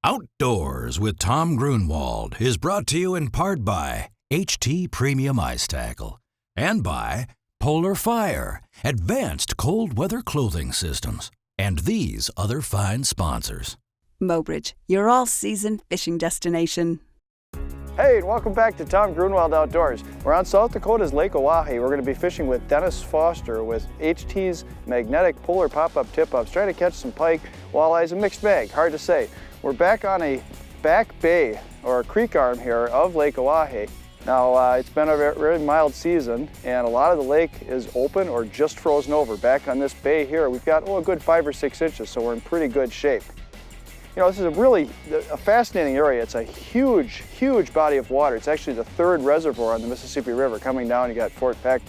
Outdoors with Tom Gruenwald is brought to you in part by HT Premium Ice Tackle and by Polar Fire, advanced cold weather clothing systems, and these other fine sponsors. Mobridge, your all-season fishing destination. Hey, and welcome back to Tom Gruenwald Outdoors. We're on South Dakota's Lake Oahe. We're going to be fishing with Dennis Foster with HT's magnetic polar pop-up tip-ups, trying to catch some pike, walleyes, a mixed bag, hard to say. We're back on a back bay, or a creek arm here, of Lake Oahe. Now, it's been a very mild season, and a lot of the lake is open or just frozen over. Back on this bay here, we've got, a good 5 or 6 inches, so we're in pretty good shape. You know, this is a fascinating area. It's a huge, huge body of water. It's actually the 3rd reservoir on the Mississippi River. Coming down, you got Fort Peck,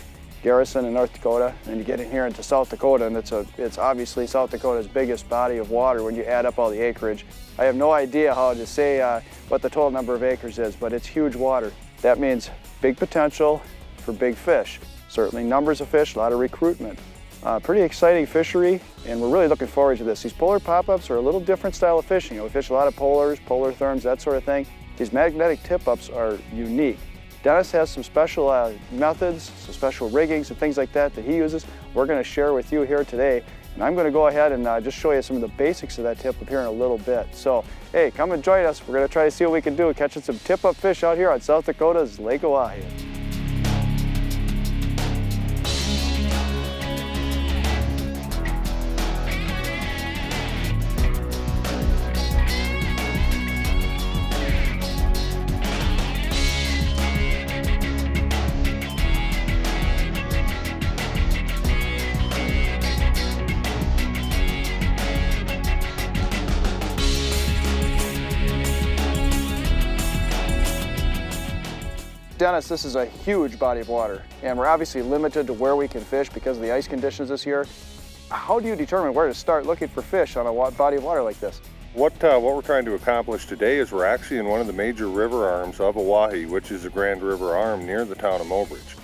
Garrison in North Dakota, and you get in here into South Dakota, and it's obviously South Dakota's biggest body of water when you add up all the acreage. I have no idea how to say what the total number of acres is, but it's huge water. That means big potential for big fish. Certainly numbers of fish, a lot of recruitment. Pretty exciting fishery, and we're really looking forward to this. These polar pop-ups are a little different style of fishing. We fish a lot of polars, polar therms, that sort of thing. These magnetic tip-ups are unique. Dennis has some special methods, some special riggings and things like that he uses. We're going to share with you here today, and I'm going to go ahead and just show you some of the basics of that tip-up here in a little bit. So, hey, come and join us. We're going to try to see what we can do catching some tip-up fish out here on South Dakota's Lake Oahe. Dennis, this is a huge body of water, and we're obviously limited to where we can fish because of the ice conditions this year. How do you determine where to start looking for fish on a body of water like this? What we're trying to accomplish today is we're actually in one of the major river arms of Oahe, which is the Grand River Arm near the town of Mobridge.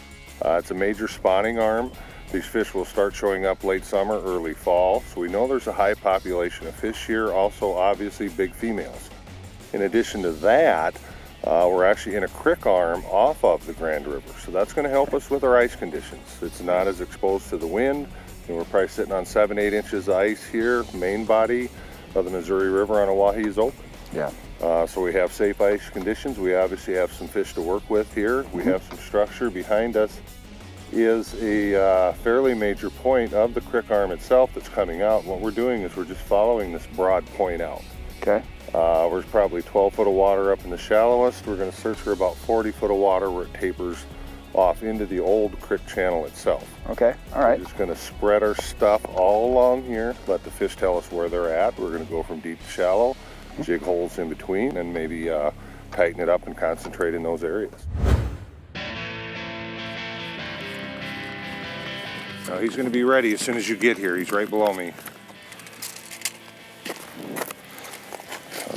It's a major spawning arm. These fish will start showing up late summer, early fall, so we know there's a high population of fish here, also obviously big females. In addition to that, we're actually in a creek arm off of the Grand River, so that's going to help us with our ice conditions. It's not as exposed to the wind, and we're probably sitting on 7-8 inches of ice here. Main body of the Missouri River on Oahe is open. Yeah. So we have safe ice conditions. We obviously have some fish to work with here. We have some structure. Behind us is a fairly major point of the creek arm itself that's coming out. What we're doing is we're just following this broad point out. Okay. There's probably 12 foot of water up in the shallowest. We're going to search for about 40 foot of water where it tapers off into the old creek channel itself. Okay, all right. We're just going to spread our stuff all along here, let the fish tell us where they're at. We're going to go from deep to shallow, jig holes in between, and maybe tighten it up and concentrate in those areas. Now he's going to be ready as soon as you get here. He's right below me.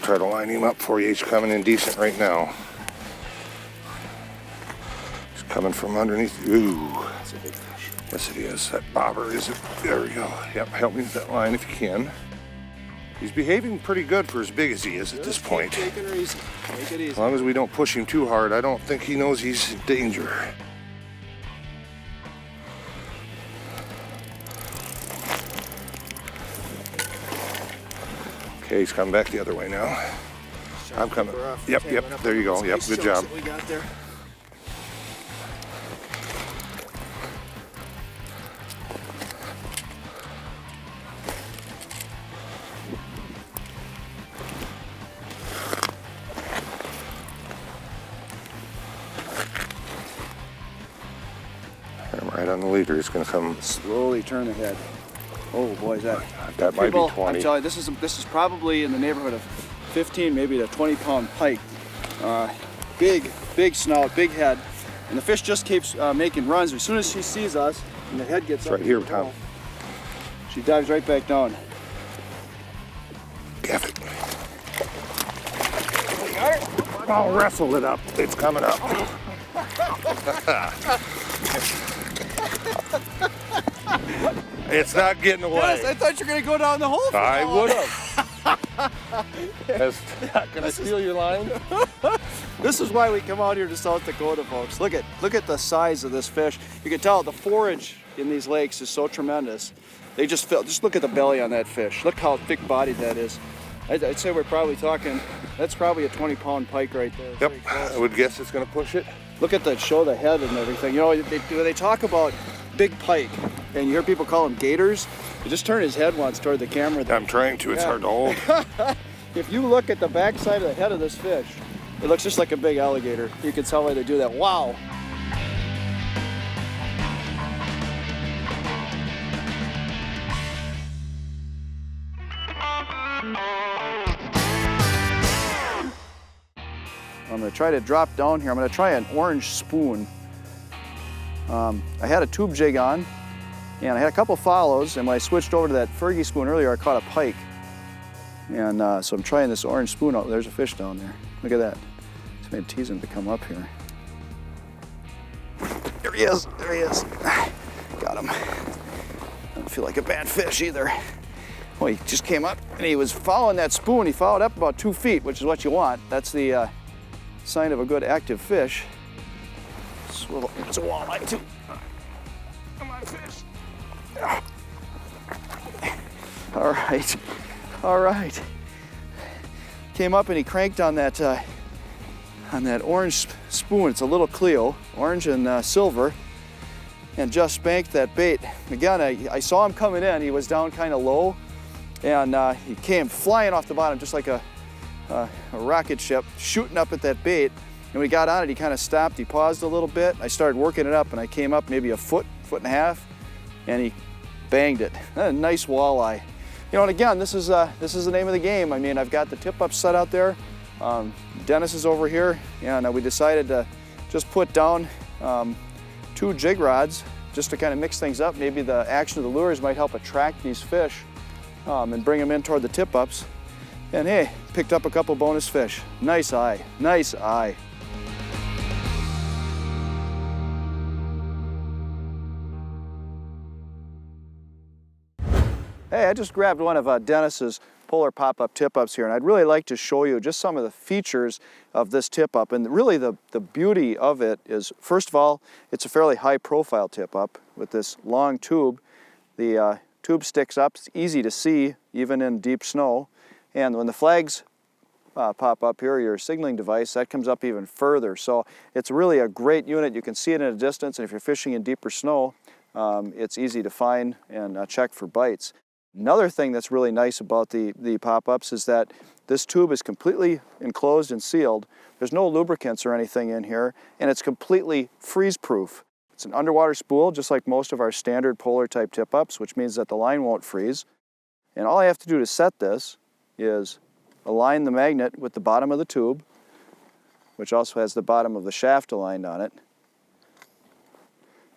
Try to line him up for you. He's coming in decent right now. He's coming from underneath. Ooh, that's a big fish. Yes, it is. That bobber is it. There we go. Yep, help me with that line if you can. He's behaving pretty good for as big as he is at this point. Take it easy. Take it easy. As long as we don't push him too hard, I don't think he knows he's in danger. Okay, he's coming back the other way now. I'm coming. Yep, there you go. Yep, good job. We got there. I'm right on the leader. He's going to come. Slowly turn the head. Oh boy, that might be 20. I'm telling you, this is probably in the neighborhood of 15, maybe to 20-pound pike. Big snout, big head, and the fish just keeps making runs. As soon as she sees us, and the head gets up, right here, Tom. She dives right back down. Gaff it. I'll wrestle it up. It's coming up. It's not getting away. Yes, I thought you were going to go down the hole. I would have. Can I steal your line? This is why we come out here to South Dakota, folks. Look at the size of this fish. You can tell the forage in these lakes is so tremendous. They just fill. Just look at the belly on that fish. Look how thick-bodied that is. I'd say we're probably talking. That's probably a 20-pound pike right there. Yep, I would guess it's going to push it. Look at the show the head and everything. You know, they talk about big pike, and you hear people call them gators. You just turn his head once toward the camera. I'm trying to. It's hard to hold. If you look at the back side of the head of this fish, it looks just like a big alligator. You can tell why they do that. Wow. I'm going to try to drop down here. I'm going to try an orange spoon. I had a tube jig on, and I had a couple follows, and when I switched over to that Fergie spoon earlier, I caught a pike. And so I'm trying this orange spoon out. There's a fish down there. Look at that. Just made tease him to come up here. There he is. There he is. Got him. I don't feel like a bad fish either. Well, he just came up, and he was following that spoon. He followed up about 2 feet, which is what you want. That's the sign of a good active fish. Swivel. It's a walleye too. Come on, fish. All right. All right. Came up and he cranked on that orange spoon. It's a little Cleo, orange and silver, and just spanked that bait. Again, I saw him coming in. He was down kind of low, and he came flying off the bottom just like a rocket ship, shooting up at that bait. And when he got on it, he kind of stopped. He paused a little bit. I started working it up, and I came up maybe a foot and a half, and he banged it. A nice walleye. You know, and again, this is the name of the game. I mean, I've got the tip-up set out there. Dennis is over here, and we decided to just put down 2 jig rods just to kind of mix things up. Maybe the action of the lures might help attract these fish and bring them in toward the tip-ups. And hey, picked up a couple bonus fish. Nice eye, nice eye. Hey, I just grabbed one of Dennis's polar pop-up tip-ups here, and I'd really like to show you just some of the features of this tip-up. And really the beauty of it is, first of all, it's a fairly high-profile tip-up with this long tube. The tube sticks up, it's easy to see even in deep snow. And when the flags pop up here, your signaling device, that comes up even further. So it's really a great unit. You can see it in a distance, and if you're fishing in deeper snow, it's easy to find and check for bites. Another thing that's really nice about the pop-ups is that this tube is completely enclosed and sealed. There's no lubricants or anything in here, and it's completely freeze-proof. It's an underwater spool, just like most of our standard polar type tip-ups, which means that the line won't freeze. And all I have to do to set this is align the magnet with the bottom of the tube, which also has the bottom of the shaft aligned on it.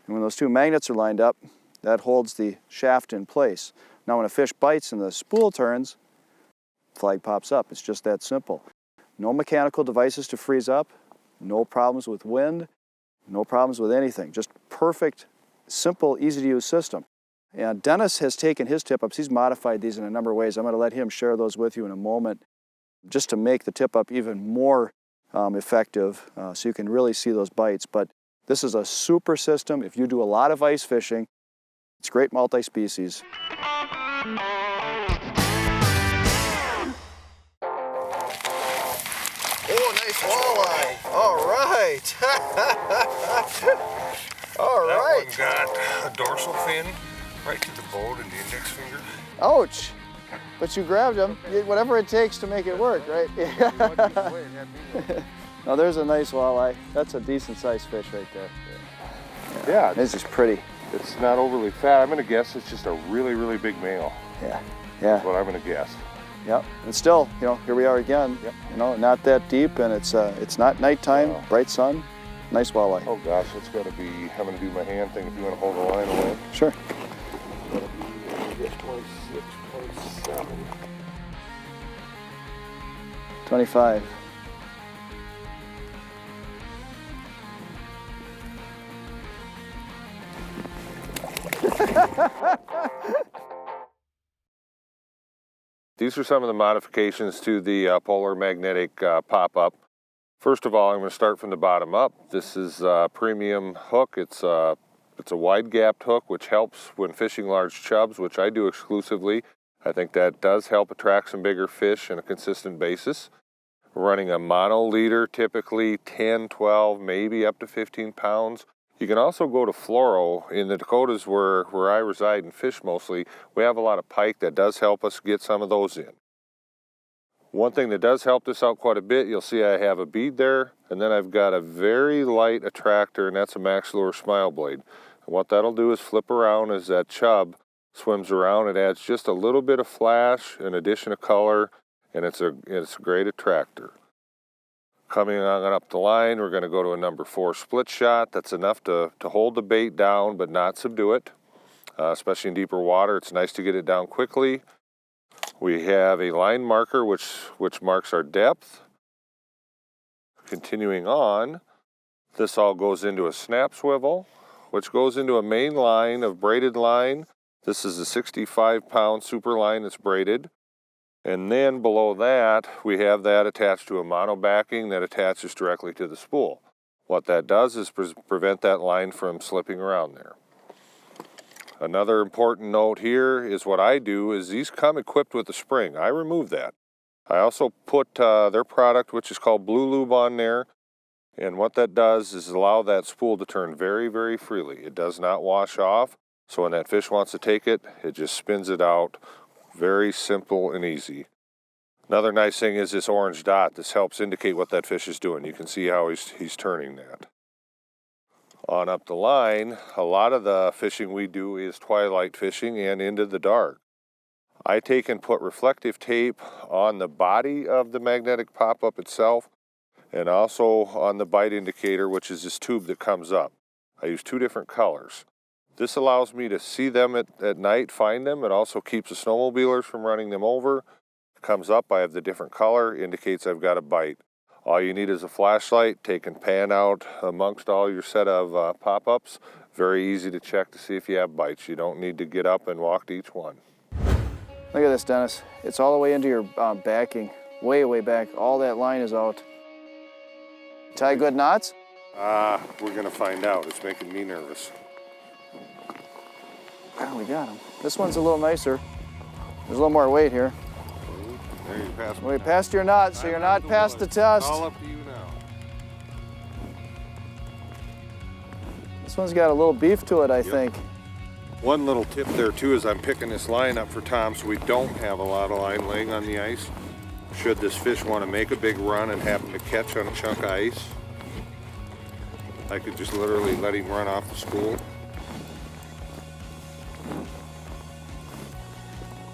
And when those 2 magnets are lined up, that holds the shaft in place. Now when a fish bites and the spool turns, flag pops up. It's just that simple. No mechanical devices to freeze up, no problems with wind, no problems with anything. Just perfect, simple, easy to use system. And Dennis has taken his tip-ups, he's modified these in a number of ways. I'm going to let him share those with you in a moment, just to make the tip-up even more effective so you can really see those bites. But this is a super system. If you do a lot of ice fishing, it's great multi-species. Oh, nice walleye. All right. All right. That one got a dorsal fin right to the boat and the index finger. Ouch. But you grabbed him. Whatever it takes to make it work, right? Now there's a nice walleye. That's a decent sized fish right there. Yeah. This is pretty. It's not overly fat. I'm going to guess it's just a really, really big male. Yeah. That's what I'm going to guess. Yep. And still, you know, here we are again. Yep. You know, not that deep, and it's not nighttime. Wow. Bright sun. Nice walleye. Oh gosh, it's got to be. I'm going to do my hand thing if you want to hold the line away. Sure. It's got to be 26.7. 25. These are some of the modifications to the polar magnetic pop-up. First of all, I'm going to start from the bottom up. This is a premium hook. It's a wide-gapped hook, which helps when fishing large chubs, which I do exclusively. I think that does help attract some bigger fish on a consistent basis. We're running a mono leader, typically 10, 12, maybe up to 15 pounds. You can also go to fluoro. In the Dakotas where I reside and fish mostly, we have a lot of pike that does help us get some of those in. One thing that does help this out quite a bit, you'll see I have a bead there, and then I've got a very light attractor, and that's a Maxillor smile blade. And what that'll do is flip around as that chub swims around. It adds just a little bit of flash, an addition of color, and it's a great attractor. Coming on up the line, we're going to go to a number 4 split shot. That's enough to hold the bait down but not subdue it, especially in deeper water. It's nice to get it down quickly. We have a line marker which marks our depth. Continuing on, this all goes into a snap swivel, which goes into a main line of braided line. This is a 65-pound super line that's braided. And then below that, we have that attached to a mono backing that attaches directly to the spool. What that does is prevent that line from slipping around there. Another important note here is what I do is these come equipped with a spring. I remove that. I also put their product, which is called Blue Lube, on there. And what that does is allow that spool to turn very, very freely. It does not wash off. So when that fish wants to take it, it just spins it out. Very simple and easy. Another nice thing is this orange dot. This helps indicate what that fish is doing. You can see how he's turning that. On up the line, a lot of the fishing we do is twilight fishing and into the dark. I take and put reflective tape on the body of the magnetic pop-up itself and also on the bite indicator, which is this tube that comes up. I use 2 different colors. This allows me to see them at night, find them. It also keeps the snowmobilers from running them over. It comes up, I have the different color, indicates I've got a bite. All you need is a flashlight, take and pan out amongst all your set of pop-ups. Very easy to check to see if you have bites. You don't need to get up and walk to each one. Look at this, Dennis. It's all the way into your backing, way, way back. All that line is out. Tie good knots? We're gonna find out. It's making me nervous. Oh, we got him. This one's a little nicer. There's a little more weight here. There you pass. We passed your knot, so you're not past the test. It's all up to you now. This one's got a little beef to it, I think. One little tip there too is I'm picking this line up for Tom so we don't have a lot of line laying on the ice. Should this fish want to make a big run and happen to catch on a chunk of ice, I could just literally let him run off the spool.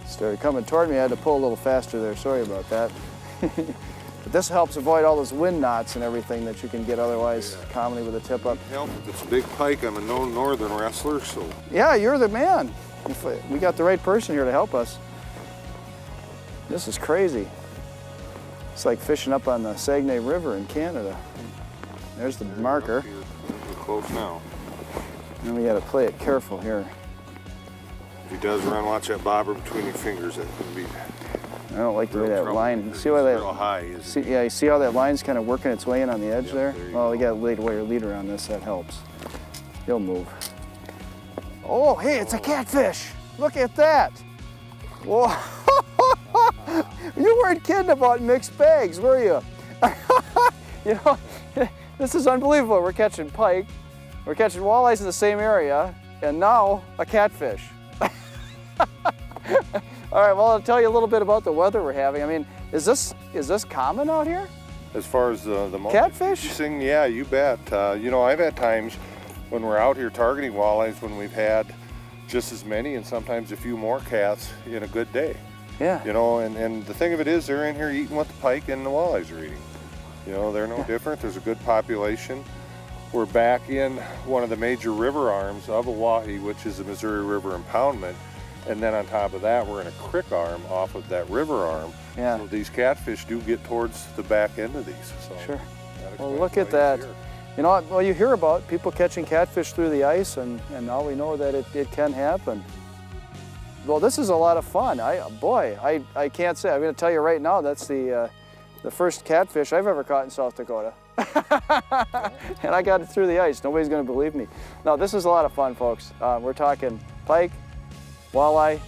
Started coming toward me. I had to pull a little faster there. Sorry about that. But this helps avoid all those wind knots and everything that you can get otherwise commonly with a tip up. Help. It's a big pike. I'm a known northern wrestler, so. Yeah, you're the man. We got the right person here to help us. This is crazy. It's like fishing up on the Saguenay River in Canada. There's the marker. We're close now. And we got to play it careful here. If he does run, watch that bobber between your fingers. That could be. I don't like the way that line. See why that? Real high, isn't it? Yeah, you see how that line's kind of working its way in on the edge there? There you Well, go. we got a leader on this. That helps. He'll move. Oh, hey, it's a catfish. Look at that. Whoa. You weren't kidding about mixed bags, were you? You know, this is unbelievable. We're catching pike, we're catching walleyes in the same area, and now a catfish. All right, well, I'll tell you a little bit about the weather we're having. I mean, is this common out here? As far as the Catfish? fishing, yeah, you bet. You know, I've had times when we're out here targeting walleyes when we've had just as many and sometimes a few more cats in a good day. Yeah. You know, and the thing of it is they're in here eating what the pike and the walleyes are eating. You know, they're no different. There's a good population. We're back in one of the major river arms of Oahe, which is the Missouri River Impoundment. And then on top of that, we're in a creek arm off of that river arm. Yeah. So these catfish do get towards the back end of these. So Sure. that Well, explains look why at that. he's here. You know, well, you hear about people catching catfish through the ice, and now we know that it can happen. Well, this is a lot of fun. I can't say. I'm going to tell you right now, that's the first catfish I've ever caught in South Dakota. And I got it through the ice. Nobody's going to believe me. No, this is a lot of fun, folks. We're talking pike, walleye,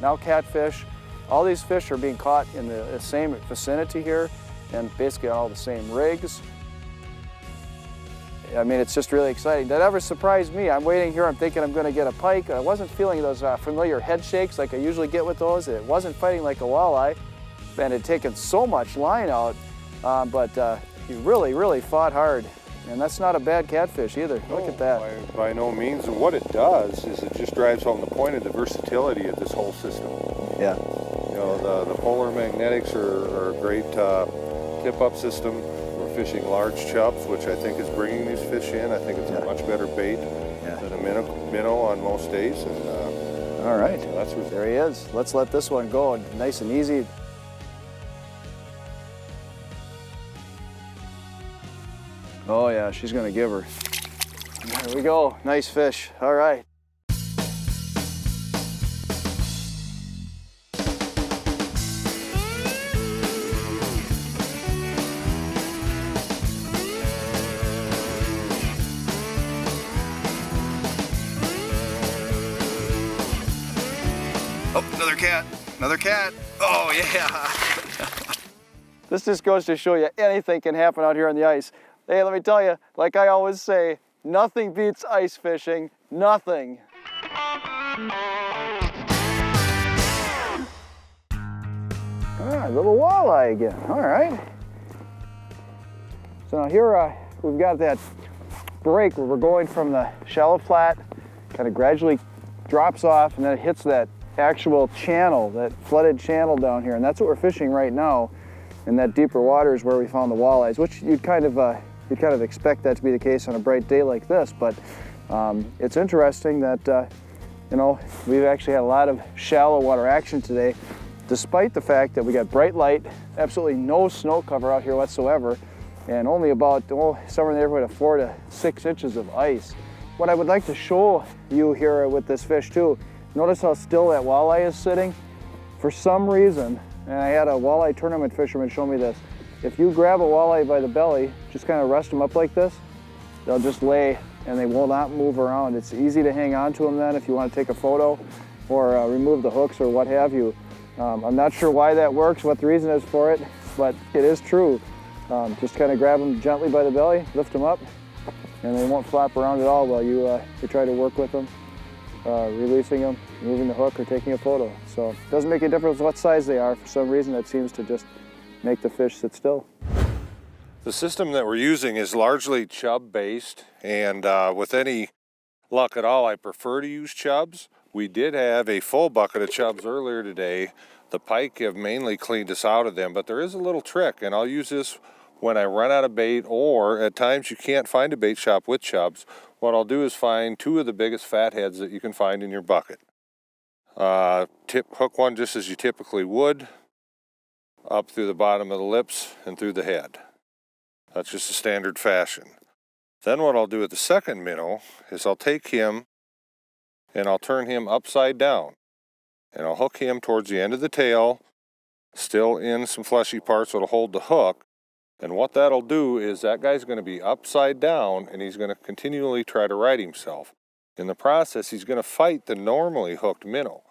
now catfish. All these fish are being caught in the same vicinity here and basically on all the same rigs. I mean, it's just really exciting. That ever surprised me. I'm waiting here, I'm thinking I'm going to get a pike. I wasn't feeling those familiar head shakes like I usually get with those. It wasn't fighting like a walleye, and it had taken so much line out, but he really fought hard. And that's not a bad catfish either. Look at that. By no means. And what it does is it just drives home the point of the versatility of this whole system. Yeah. You know, the polar magnetics are a great tip-up system. We're fishing large chubs, which I think is bringing these fish in. I think it's a much better bait than a minnow on most days. And all right. So there he is. Let's let this one go nice and easy. Oh yeah, she's gonna give her. There we go, nice fish, all right. Oh, another cat. Oh yeah. This just goes to show you anything can happen out here on the ice. Hey, let me tell you, like I always say, nothing beats ice fishing, nothing. Ah, a little walleye again, all right. So now here we've got that break where we're going from the shallow flat, kind of gradually drops off, and then it hits that actual channel, that flooded channel down here, and that's what we're fishing right now. In that deeper water is where we found the walleyes, which you'd kind of expect that to be the case on a bright day like this, but it's interesting that you know, we've actually had a lot of shallow water action today, despite the fact that we got bright light, absolutely no snow cover out here whatsoever, and only about somewhere in the neighborhood of 4 to 6 inches of ice. What I would like to show you here with this fish too, notice how still that walleye is sitting. For some reason, and I had a walleye tournament fisherman show me this, if you grab a walleye by the belly, just kind of rest them up like this, they'll just lay and they will not move around. It's easy to hang on to them then if you want to take a photo or remove the hooks or what have you. I'm not sure why that works, what the reason is for it, but it is true. Just kind of grab them gently by the belly, lift them up, and they won't flop around at all while you try to work with them, releasing them, moving the hook, or taking a photo. So it doesn't make a difference what size they are. For some reason, that seems to just make the fish sit still. The system that we're using is largely chub based, and with any luck at all, I prefer to use chubs. We did have a full bucket of chubs earlier today. The pike have mainly cleaned us out of them, but there is a little trick, and I'll use this when I run out of bait, or at times you can't find a bait shop with chubs. What I'll do is find 2 of the biggest fatheads that you can find in your bucket. Hook one just as you typically would, up through the bottom of the lips and through the head. That's just a standard fashion. Then what I'll do with the second minnow is I'll take him and I'll turn him upside down, and I'll hook him towards the end of the tail, still in some fleshy parts that'll hold the hook. And what that'll do is that guy's going to be upside down and he's going to continually try to right himself. In the process, he's going to fight the normally hooked minnow.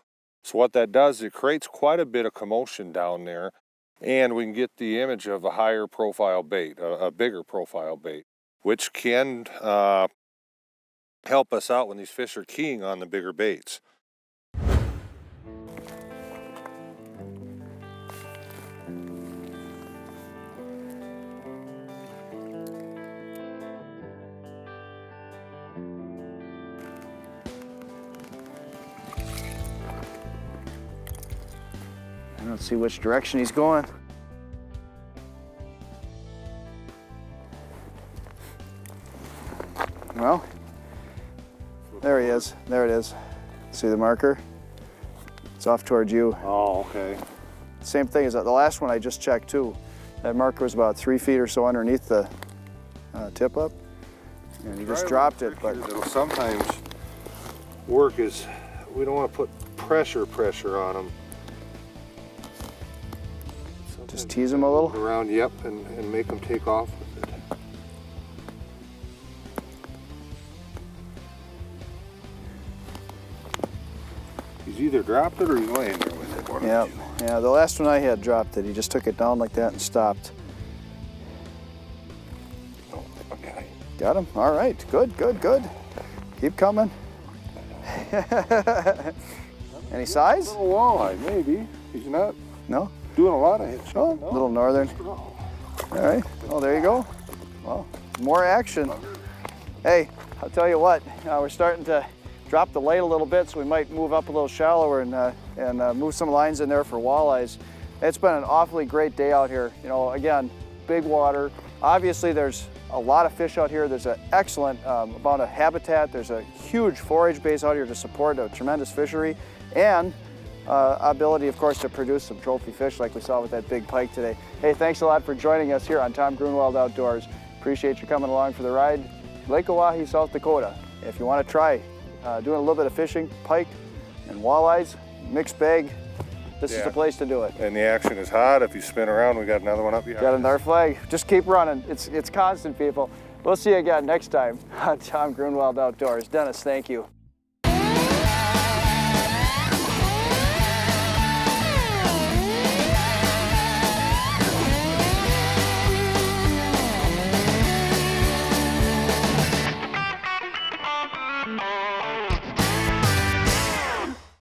So what that does, it creates quite a bit of commotion down there, and we can get the image of a higher profile bait, a bigger profile bait, which can help us out when these fish are keying on the bigger baits. Let's see which direction he's going. Well, there he is. There it is. See the marker? It's off towards you. Oh, okay. Same thing as the last one I just checked too. That marker was about 3 feet or so underneath the tip up, and he just dropped it. But it'll sometimes work as we don't want to put pressure on them. Just tease them a little? Around, yep, and make them take off with it. He's either dropped it or he's laying there with it. Yeah, yeah, the last one I had dropped it. He just took it down like that and stopped. Oh, okay. Got him? All right, good, good, good. Keep coming. Any size? A little walleye, maybe. He's not No? doing a lot of hits. Oh, No. little northern. All right, oh, there you go. Well, more action. Hey, I'll tell you what, we're starting to drop the light a little bit, so we might move up a little shallower and move some lines in there for walleyes. It's been an awfully great day out here. You know, again, big water. Obviously, there's a lot of fish out here. There's an excellent amount of habitat. There's a huge forage base out here to support a tremendous fishery, and ability, of course, to produce some trophy fish like we saw with that big pike today. Hey, thanks a lot for joining us here on Tom Gruenwald Outdoors. Appreciate you coming along for the ride. Lake Oahe, South Dakota. If you want to try doing a little bit of fishing, pike and walleyes, mixed bag, this is the place to do it. And the action is hot. If you spin around, we got another one up behind. Got another flag. Just keep running. It's constant, people. We'll see you again next time on Tom Gruenwald Outdoors. Dennis, thank you.